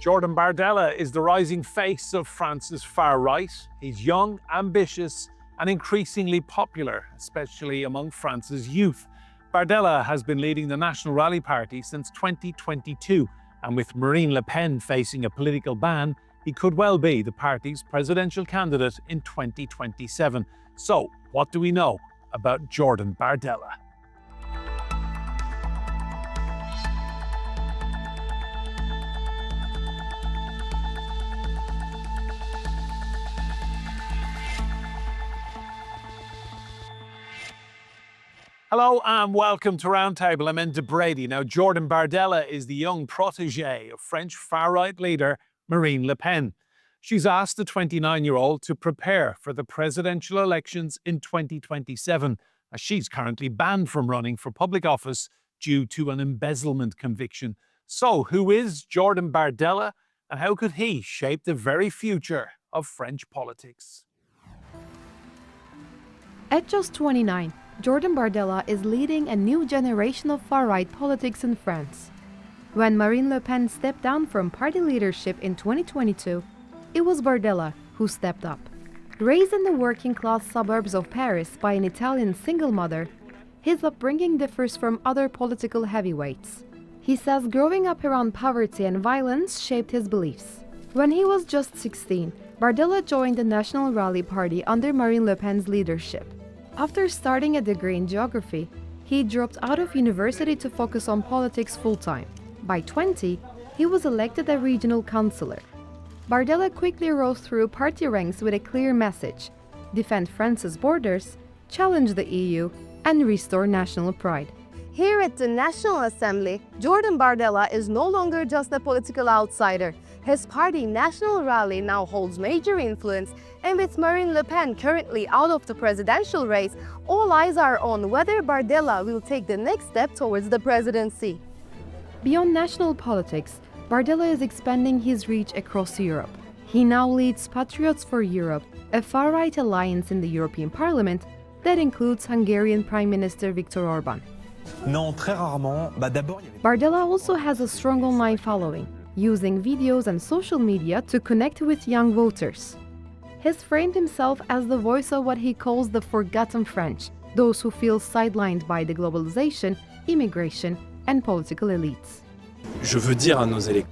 Jordan Bardella is the rising face of France's far right. He's young, ambitious, and increasingly popular, especially among France's youth. Bardella has been leading the National Rally Party since 2022, and with Marine Le Pen facing a political ban, he could well be the party's presidential candidate in 2027. So, what do we know about Jordan Bardella? Hello and welcome to Roundtable. I'm Enda Brady. Now, Jordan Bardella is the young protege of French far-right leader Marine Le Pen. She's asked the 29-year-old to prepare for the presidential elections in 2027, as she's currently banned from running for public office due to an embezzlement conviction. So, who is Jordan Bardella, and how could he shape the very future of French politics? At just 29, Jordan Bardella is leading a new generation of far-right politics in France. When Marine Le Pen stepped down from party leadership in 2022, it was Bardella who stepped up. Raised in the working-class suburbs of Paris by an Italian single mother, his upbringing differs from other political heavyweights. He says growing up around poverty and violence shaped his beliefs. When he was just 16, Bardella joined the National Rally Party under Marine Le Pen's leadership. After starting a degree in geography, he dropped out of university to focus on politics full-time. By 20, he was elected a regional councillor. Bardella quickly rose through party ranks with a clear message: defend France's borders, challenge the EU, and restore national pride. Here at the National Assembly, Jordan Bardella is no longer just a political outsider. His party, National Rally, now holds major influence, and with Marine Le Pen currently out of the presidential race, all eyes are on whether Bardella will take the next step towards the presidency. Beyond national politics, Bardella is expanding his reach across Europe. He now leads Patriots for Europe, a far-right alliance in the European Parliament that includes Hungarian Prime Minister Viktor Orban. Bardella also has a strong online following, using videos and social media to connect with young voters. He's framed himself as the voice of what he calls the forgotten French, those who feel sidelined by the globalization, immigration, and political elites.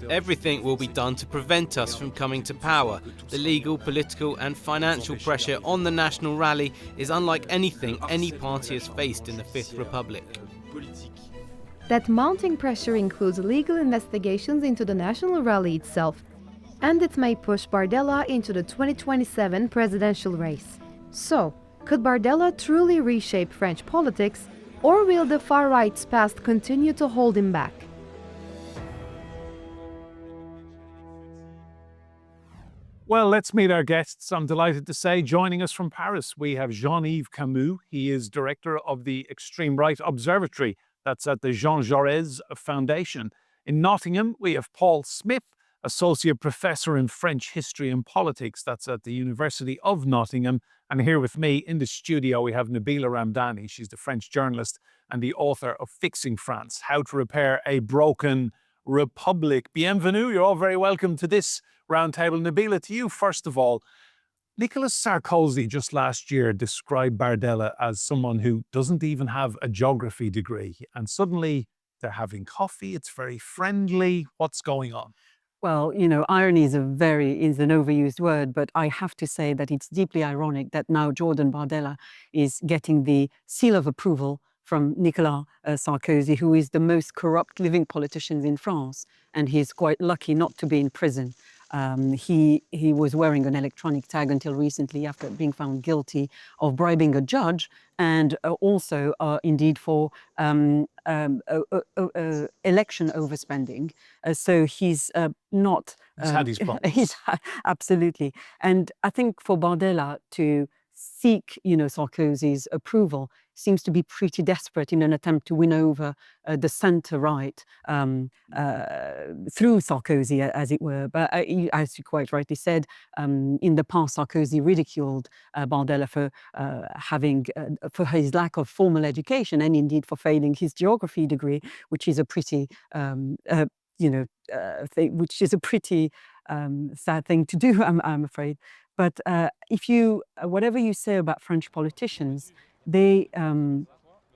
Everything will be done to prevent us from coming to power. The legal, political and financial pressure on the National Rally is unlike anything any party has faced in the Fifth Republic. That mounting pressure includes legal investigations into the National Rally itself, and it may push Bardella into the 2027 presidential race. So, could Bardella truly reshape French politics, or will the far-right's past continue to hold him back? Well, let's meet our guests. I'm delighted to say, joining us from Paris, we have Jean-Yves Camus. He is director of the Extreme Right Observatory. That's at the Jean Jaurès Foundation. In Nottingham, we have Paul Smith, Associate Professor in French History and Politics. That's at the University of Nottingham. And here with me in the studio, we have Nabila Ramdani. She's the French journalist and the author of Fixing France, How to Repair a Broken Republic. Bienvenue. You're all very welcome to this roundtable. Nabila, to you first of all. Nicolas Sarkozy just last year described Bardella as someone who doesn't even have a geography degree, and suddenly they're having coffee, it's very friendly. What's going on? Well, irony is an overused word, but I have to say that it's deeply ironic that now Jordan Bardella is getting the seal of approval from Nicolas Sarkozy, who is the most corrupt living politician in France, and he's quite lucky not to be in prison. He was wearing an electronic tag until recently after being found guilty of bribing a judge and also indeed for election overspending. So he's not... He's had his problems. Absolutely. And I think for Bardella to seek, Sarkozy's approval seems to be pretty desperate in an attempt to win over the centre-right through Sarkozy, as it were. But as you quite rightly said, in the past, Sarkozy ridiculed Bardella for for his lack of formal education and indeed for failing his geography degree, which is a pretty which is a pretty sad thing to do, I'm afraid. But whatever you say about French politicians, they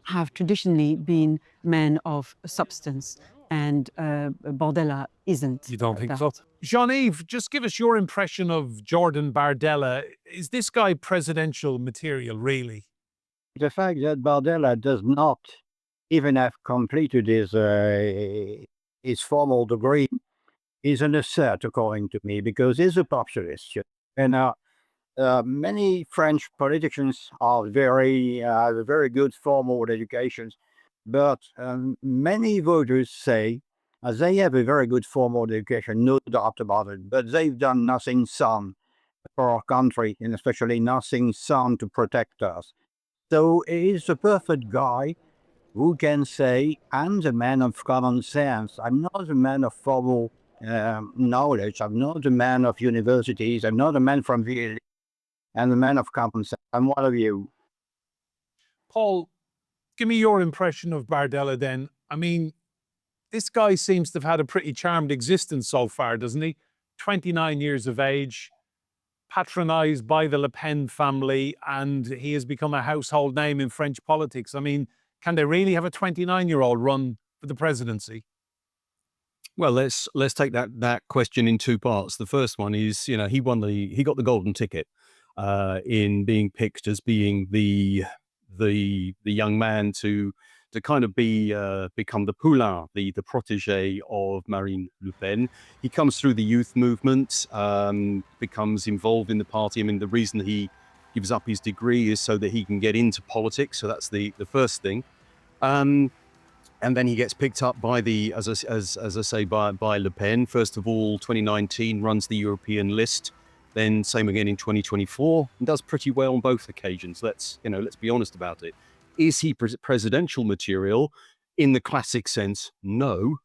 have traditionally been men of substance, and Bardella isn't. You don't think that. so? Jean-Yves, just give us your impression of Jordan Bardella. Is this guy presidential material, really? The fact that Bardella does not even have completed his formal degree is an asset, according to me, because he's a populist. And many French politicians are have a very good formal educations, but many voters say they have a very good formal education, no doubt about it, but they've done nothing sound for our country, and especially nothing sound to protect us. So he's a perfect guy who can say, I'm the man of common sense. I'm not a man of formal knowledge. I'm not a man of universities. I'm not a man from the and a man of common sense. I'm one of you. Paul, give me your impression of Bardella then. I mean, this guy seems to have had a pretty charmed existence so far, doesn't he? 29 years of age, patronized by the Le Pen family, and he has become a household name in French politics. I mean, can they really have a 29-year-old run for the presidency? Well, let's take that question in two parts. The first one is, he got the golden ticket in being picked as being the young man to kind of become the poulain, the protege of Marine Le Pen. He comes through the youth movement, becomes involved in the party. I mean, the reason he gives up his degree is so that he can get into politics. So that's the first thing. And then he gets picked up by as I say, by Le Pen. First of all, 2019 runs the European list. Then same again in 2024, and does pretty well on both occasions. Let's be honest about it. Is he presidential material in the classic sense? No,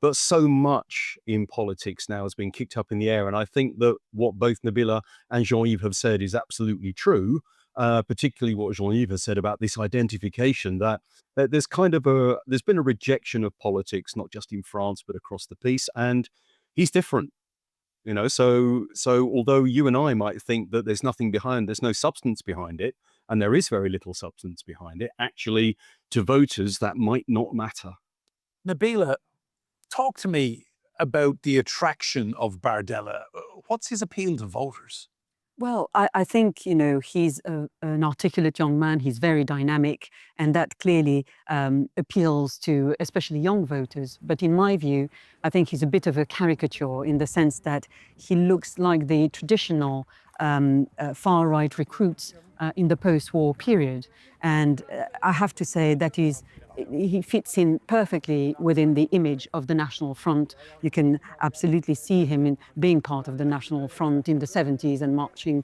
but so much in politics now has been kicked up in the air, and I think that what both Nabila and Jean-Yves have said is absolutely true. Particularly what Jean-Yves has said about this identification that there's been a rejection of politics, not just in France but across the piece, and he's different. So although you and I might think that there's no substance behind it, and there is very little substance behind it, actually, to voters, that might not matter. Nabila, talk to me about the attraction of Bardella. What's his appeal to voters? Well, I think, he's an articulate young man. He's very dynamic, and that clearly appeals to especially young voters. But in my view, I think he's a bit of a caricature in the sense that he looks like the traditional far-right recruits in the post-war period. And I have to say that he fits in perfectly within the image of the National Front. You can absolutely see him in being part of the National Front in the 70s and marching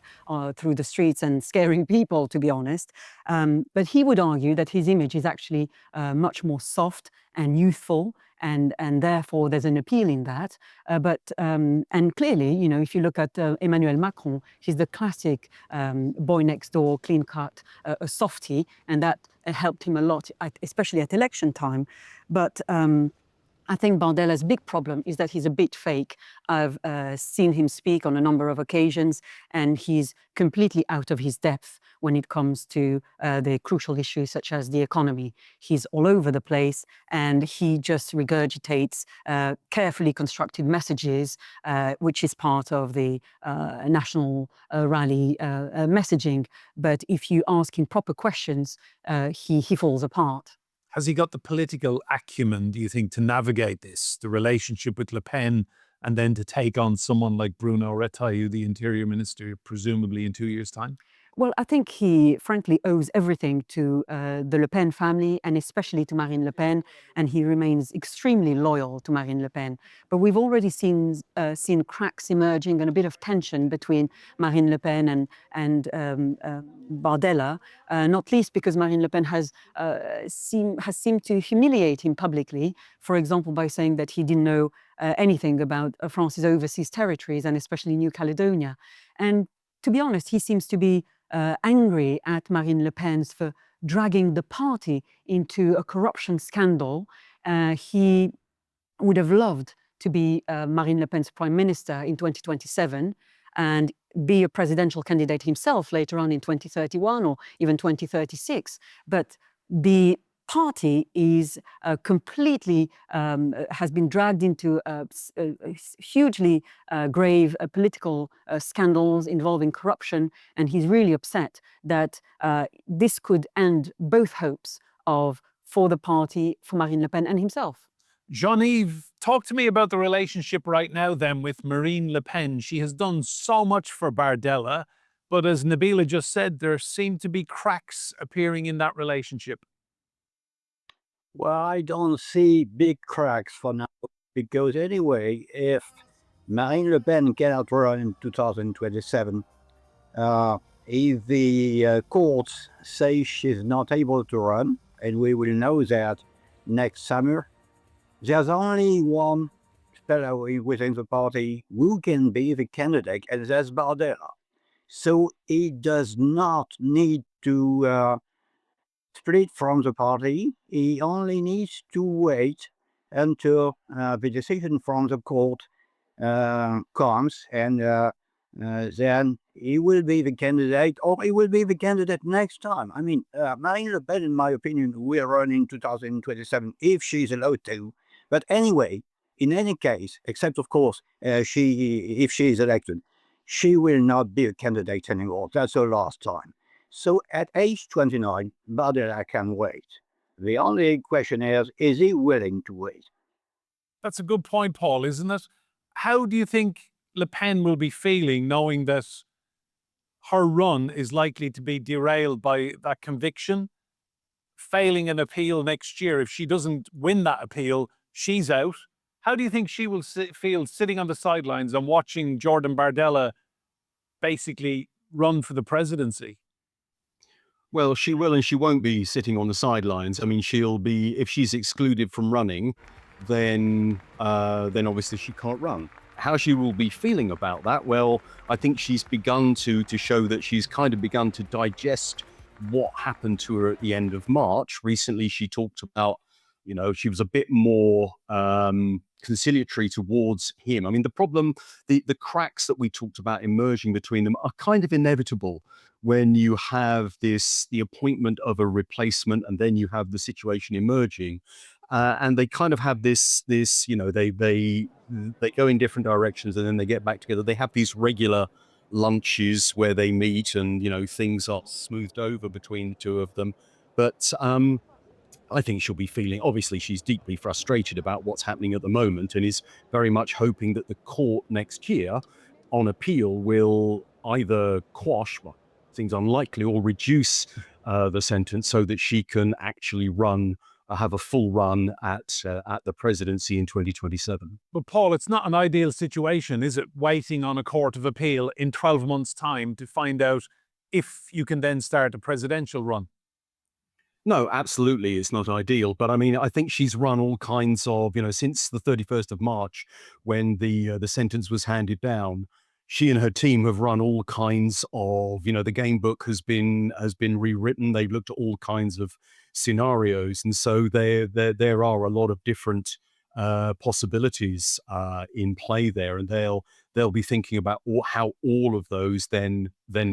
through the streets and scaring people, to be honest. But he would argue that his image is actually much more soft and youthful, and therefore there's an appeal in that. And clearly, if you look at Emmanuel Macron, he's the classic boy next door, clean cut, a softie, and that helped him a lot, especially at election time. But I think Bardella's big problem is that he's a bit fake. I've seen him speak on a number of occasions, and he's completely out of his depth when it comes to the crucial issues such as the economy. He's all over the place, and he just regurgitates carefully constructed messages, which is part of the national rally messaging. But if you ask him proper questions, he falls apart. Has he got the political acumen, do you think, to navigate this, the relationship with Le Pen, and then to take on someone like Bruno Retailleau, the Interior Minister, presumably in 2 years' time? Well, I think he frankly owes everything to the Le Pen family, and especially to Marine Le Pen, and he remains extremely loyal to Marine Le Pen. But we've already seen cracks emerging and a bit of tension between Marine Le Pen and Bardella, not least because Marine Le Pen has seemed to humiliate him publicly, for example, by saying that he didn't know anything about France's overseas territories, and especially New Caledonia. And to be honest, he seems to be angry at Marine Le Pen for dragging the party into a corruption scandal. He would have loved to be Marine Le Pen's prime minister in 2027 and be a presidential candidate himself later on in 2031 or even 2036. But the party is completely has been dragged into hugely grave political scandals involving corruption, and he's really upset that this could end both hopes for the party, for Marine Le Pen and himself. Jean-Yves, talk to me about the relationship right now then with Marine Le Pen. She has done so much for Bardella, but as Nabila just said, there seem to be cracks appearing in that relationship. Well, I don't see big cracks for now, because anyway, if Marine Le Pen cannot run in 2027, if the courts say she's not able to run, and we will know that next summer, there's only one fellow within the party who can be the candidate, and that's Bardella. So he does not need to split from the party. He only needs to wait until the decision from the court comes, and then he will be the candidate, or he will be the candidate next time. I mean, Marine Le Pen, in my opinion, will run in 2027 if she's allowed to. But anyway, in any case, except of course, if she is elected, she will not be a candidate anymore. That's her last time. So at age 29, Bardella can wait. The only question is he willing to wait? That's a good point, Paul, isn't it? How do you think Le Pen will be feeling knowing that her run is likely to be derailed by that conviction? Failing an appeal next year, if she doesn't win that appeal, she's out. How do you think she will feel sitting on the sidelines and watching Jordan Bardella basically run for the presidency? Well, she will and she won't be sitting on the sidelines. I mean, she'll be, if she's excluded from running, then obviously she can't run. How she will be feeling about that? Well, I think she's begun to show that she's kind of begun to digest what happened to her at the end of March. Recently, she talked about, she was a bit more conciliatory towards him. I mean, the problem, the cracks that we talked about emerging between them are kind of inevitable when you have the appointment of a replacement, and then you have the situation emerging. And they kind of have this, they go in different directions and then they get back together. They have these regular lunches where they meet and, things are smoothed over between the two of them. But I think she'll be feeling, obviously she's deeply frustrated about what's happening at the moment and is very much hoping that the court next year on appeal will either quash, well, seems unlikely, or reduce the sentence so that she can actually have a full run at the presidency in 2027. But Paul, it's not an ideal situation, is it? Waiting on a court of appeal in 12 months' time to find out if you can then start a presidential run. No, absolutely, it's not ideal. But I mean, I think she's run all kinds of, since the 31st of March, when the sentence was handed down, she and her team have run all kinds of, the game book has been rewritten. They've looked at all kinds of scenarios, and so there are a lot of different possibilities in play there, and they'll be thinking about how all of those then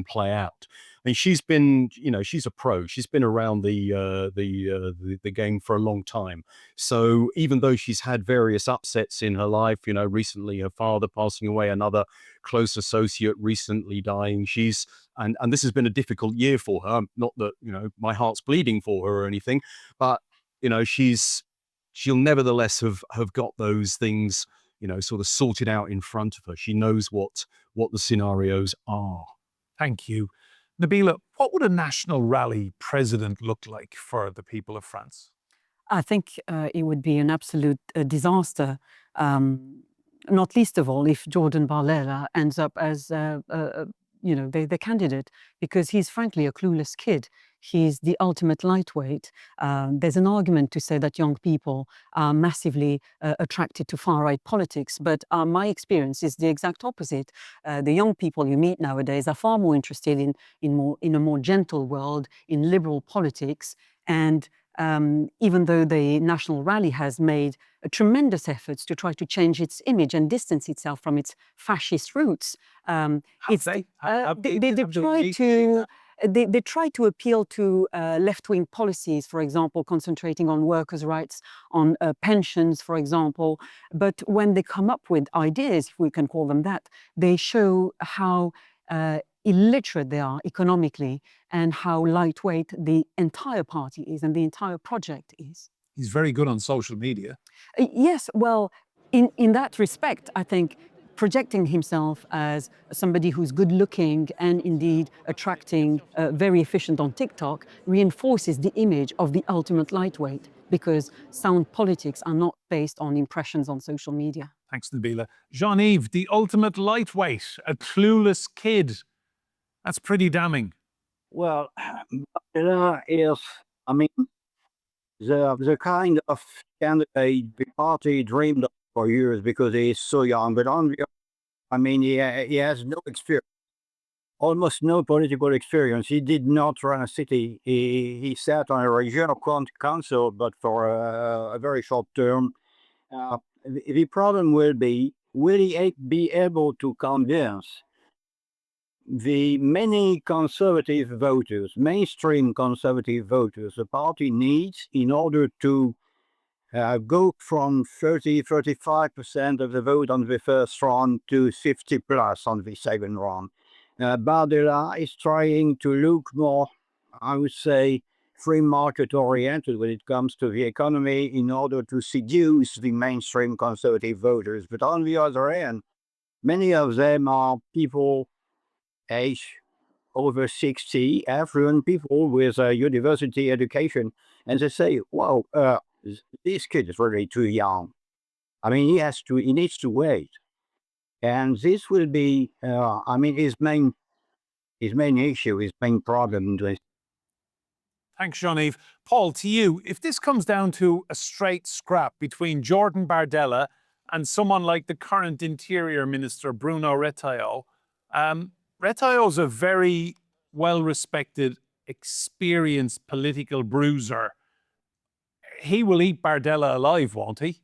play out. I mean, she's been, she's a pro. She's been around the game for a long time. So even though she's had various upsets in her life, recently her father passing away, another close associate recently dying, and this has been a difficult year for her. Not that, my heart's bleeding for her or anything, but, she'll nevertheless have got those things, sort of sorted out in front of her. She knows what the scenarios are. Thank you. Nabila, what would a national rally president look like for the people of France? I think it would be an absolute disaster, not least of all if Jordan Bardella ends up as the candidate, because he's frankly a clueless kid. He's the ultimate lightweight. There's an argument to say that young people are massively attracted to far-right politics, but my experience is the exact opposite. The young people you meet nowadays are far more interested in a more gentle world, in liberal politics, and even though the National Rally has made a tremendous efforts to try to change its image and distance itself from its fascist roots. They try to appeal to left-wing policies, for example, concentrating on workers' rights, on pensions, for example. But when they come up with ideas, if we can call them that, they show how illiterate they are economically and how lightweight the entire party is and the entire project is. He's very good on social media. Yes, well, in that respect, I think projecting himself as somebody who's good looking and indeed attracting, very efficient on TikTok, reinforces the image of the ultimate lightweight, because sound politics are not based on impressions on social media. Thanks, Nabila. Jean-Yves, the ultimate lightweight, a clueless kid. That's pretty damning. Well, Bardella is, I mean, the kind of candidate the party dreamed of for years because he is so young. But I mean, he has no experience, almost no political experience. He did not run a city. He sat on a regional council, but for a very short term. The problem will be, will he be able to convince the many conservative voters, mainstream conservative voters, the party needs in order to go from 35% of the vote on the first round to 50 plus on the second round. Bardella is trying to look more, I would say, free market oriented when it comes to the economy in order to seduce the mainstream conservative voters. But on the other hand, many of them are people age over 60, affluent people with a university education, and they say, wow, this kid is really too young. I mean, he needs to wait. And this will be, I mean, his main issue, his main problem. Thanks, Jean-Yves. Paul, to you, if this comes down to a straight scrap between Jordan Bardella and someone like the current Interior Minister, Bruno Retailleau, Retailleau's a very well-respected, experienced political bruiser. He will eat Bardella alive, won't he?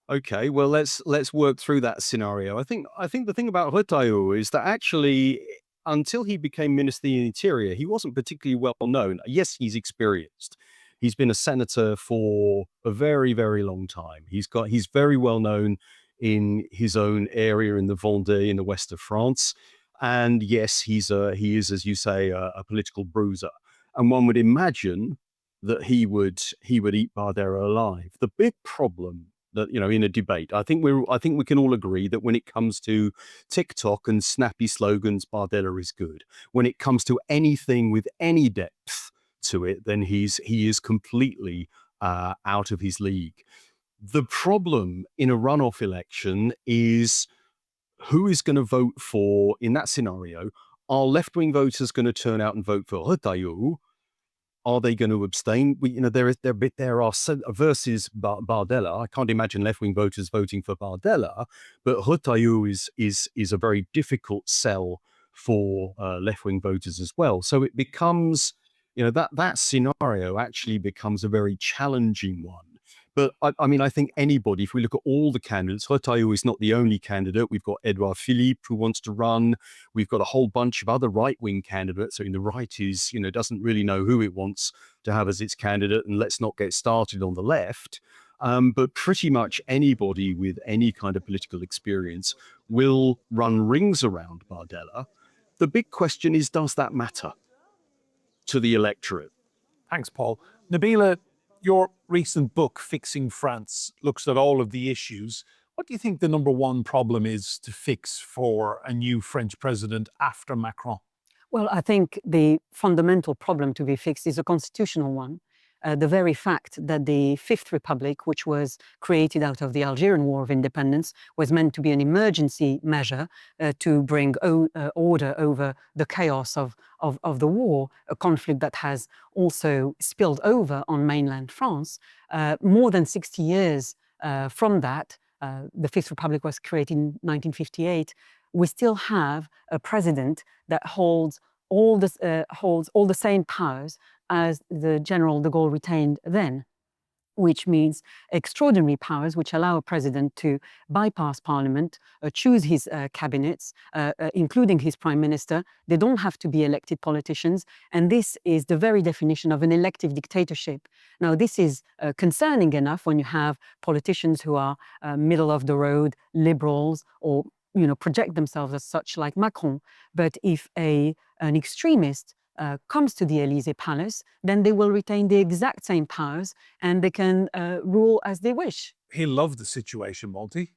Okay, well, let's work through that scenario. I think the thing about Retailleau is that actually, until he became Minister of the Interior, he wasn't particularly well known. Yes, he's experienced. He's been a senator for a very, very long time. He's very well known in his own area in the Vendée in the west of France. And yes, he is, as you say, a political bruiser. And one would imagine that he would eat Bardella alive. The big problem that, in a debate, I think we can all agree that when it comes to TikTok and snappy slogans, Bardella is good. When it comes to anything with any depth to it, then he is completely out of his league. The problem in a runoff election is who is going to vote for, in that scenario, are left-wing voters going to turn out and vote for Retailleau? Are they going to abstain? There are versus Bardella. I can't imagine left-wing voters voting for Bardella, but Retailleau is a very difficult sell for left-wing voters as well. So it becomes, that scenario actually becomes a very challenging one. But I think anybody, if we look at all the candidates, Retailleau is not the only candidate. We've got Edouard Philippe who wants to run. We've got a whole bunch of other right-wing candidates. So the right is, doesn't really know who it wants to have as its candidate. And let's not get started on the left. But pretty much anybody with any kind of political experience will run rings around Bardella. The big question is, does that matter to the electorate? Thanks, Paul. Nabila, your recent book, Fixing France, looks at all of the issues. What do you think the number one problem is to fix for a new French president after Macron? Well, I think the fundamental problem to be fixed is a constitutional one. The very fact that the Fifth Republic, which was created out of the Algerian War of Independence, was meant to be an emergency measure to bring order over the chaos of the war, a conflict that has also spilled over on mainland France. More than 60 years from that, the Fifth Republic was created in 1958, we still have a president that holds all the same powers as the General de Gaulle retained then, which means extraordinary powers which allow a president to bypass parliament, choose his cabinets, including his prime minister. They don't have to be elected politicians, and this is the very definition of an elective dictatorship. Now, this is concerning enough when you have politicians who are middle of the road, liberals, or project themselves as such, like Macron. But if an extremist comes to the Élysée Palace, then they will retain the exact same powers and they can rule as they wish. He loved the situation, won't he?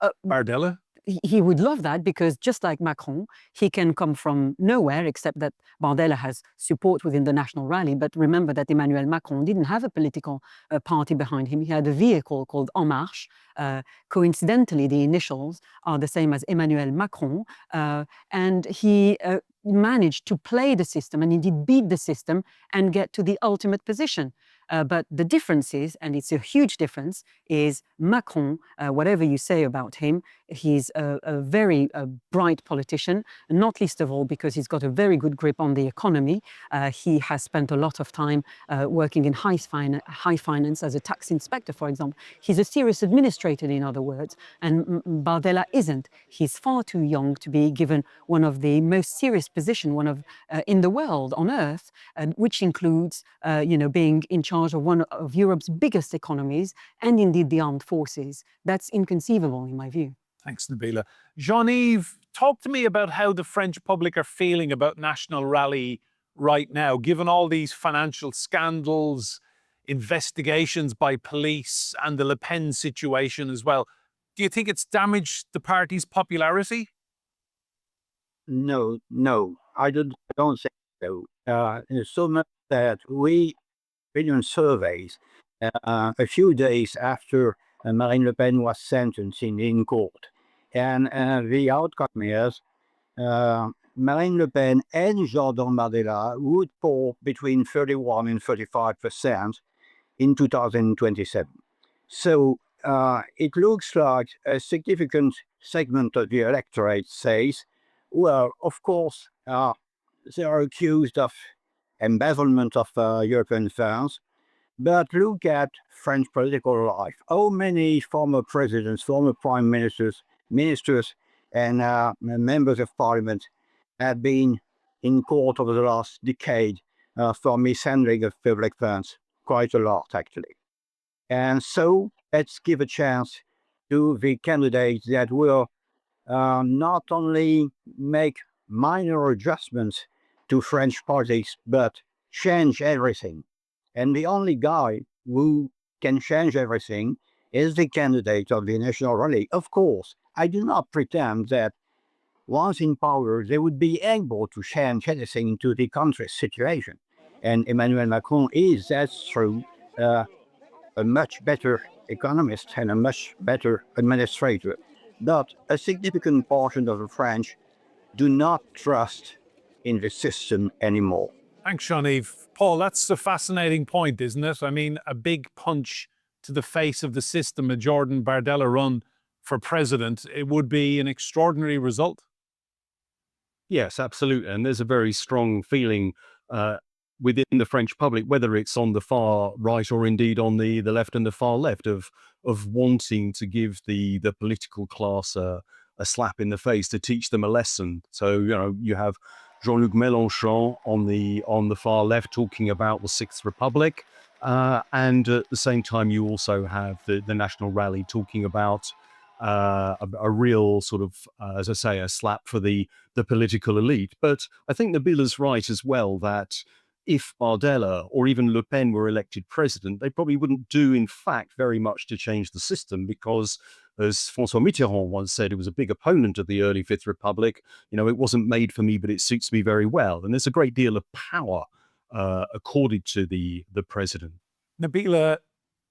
Uh, Bardella? He would love that because just like Macron, he can come from nowhere, except that Bardella has support within the National Rally. But remember that Emmanuel Macron didn't have a political party behind him. He had a vehicle called En Marche. Coincidentally, the initials are the same as Emmanuel Macron. And he managed to play the system and indeed beat the system and get to the ultimate position. But the difference is, and it's a huge difference, is Macron, whatever you say about him, he's a very bright politician, not least of all because he's got a very good grip on the economy. He has spent a lot of time working in high finance as a tax inspector, for example. He's a serious administrator, in other words, and Bardella isn't. He's far too young to be given one of the most serious positions, one of in the world, on earth, which includes, being in charge of one of Europe's biggest economies and indeed the armed forces. That's inconceivable in my view. Thanks, Nabila. Jean-Yves, talk to me about how the French public are feeling about National Rally right now, given all these financial scandals, investigations by police, and the Le Pen situation as well. Do you think it's damaged the party's popularity? No, I don't think so. So much that we opinion surveys a few days after Marine Le Pen was sentenced in court. And the outcome is Marine Le Pen and Jordan Bardella would fall between 31 and 35% in 2027. So it looks like a significant segment of the electorate says, well, of course, they are accused of embezzlement of European funds. But look at French political life. How many former presidents, former prime ministers, and members of parliament have been in court over the last decade for mishandling of public funds? Quite a lot, actually. And so let's give a chance to the candidates that will not only make minor adjustments to French politics, but change everything. And the only guy who can change everything is the candidate of the National Rally. Of course, I do not pretend that once in power, they would be able to change anything to the country's situation. And Emmanuel Macron is, that's true, a much better economist and a much better administrator. But a significant portion of the French do not trust in the system anymore. Thanks, Jean-Yves. Paul, that's a fascinating point, isn't it? I mean, a big punch to the face of the system, a Jordan Bardella run for president, it would be an extraordinary result. Yes, absolutely. And there's a very strong feeling within the French public, whether it's on the far right or indeed on the left and the far left, of wanting to give the political class a slap in the face, to teach them a lesson. So, you have Jean-Luc Mélenchon on the far left talking about the Sixth Republic. And at the same time, you also have the National Rally talking about a real sort of, as I say, a slap for the political elite. But I think Nabila's right as well, that if Bardella or even Le Pen were elected president, they probably wouldn't do, in fact, very much to change the system, because, as François Mitterrand once said, who was a big opponent of the early Fifth Republic, it wasn't made for me, but it suits me very well. And there's a great deal of power accorded to the president. Nabila,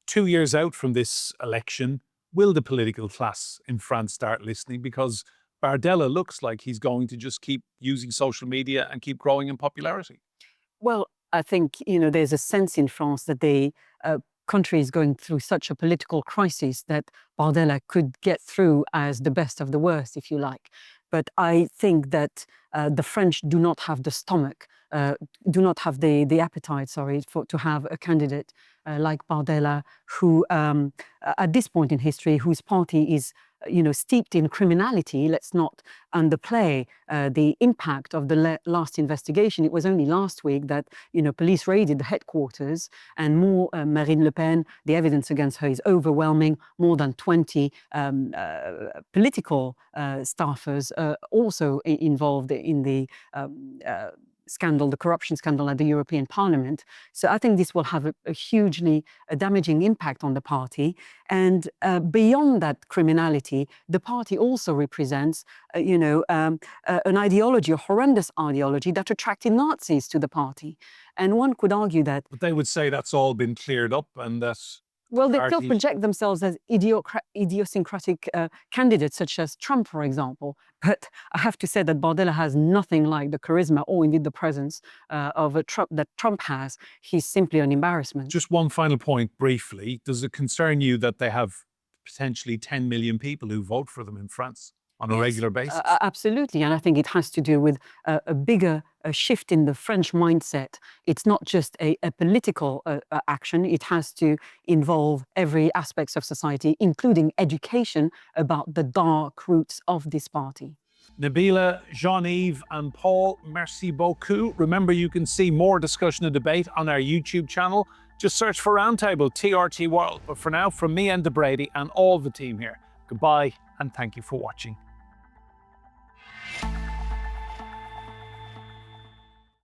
2 years out from this election, will the political class in France start listening? Because Bardella looks like he's going to just keep using social media and keep growing in popularity. Well, I think, there's a sense in France that the country is going through such a political crisis that Bardella could get through as the best of the worst, if you like. But I think that the French do not have the stomach do not have the appetite, sorry, to have a candidate like Bardella, who at this point in history, whose party is steeped in criminality. Let's not underplay the impact of the last investigation. It was only last week that police raided the headquarters, and more Marine Le Pen. The evidence against her is overwhelming. More than 20 political staffers also involved in the scandal, the corruption scandal at the European Parliament. So I think this will have a hugely damaging impact on the party. And beyond that criminality, the party also represents, an ideology, a horrendous ideology that attracted Nazis to the party. And one could argue that. But they would say that's all been cleared up and that's. Well, they still project themselves as idiosyncratic candidates, such as Trump, for example. But I have to say that Bardella has nothing like the charisma or indeed the presence of a Trump that Trump has. He's simply an embarrassment. Just one final point, briefly. Does it concern you that they have potentially 10 million people who vote for them in France on a regular basis? Absolutely. And I think it has to do with a bigger shift in the French mindset. It's not just a political action. It has to involve every aspect of society, including education about the dark roots of this party. Nabila, Jean-Yves and Paul, merci beaucoup. Remember, you can see more discussion and debate on our YouTube channel. Just search for Roundtable, TRT World. But for now, from me, Enda Brady, and all the team here, goodbye and thank you for watching.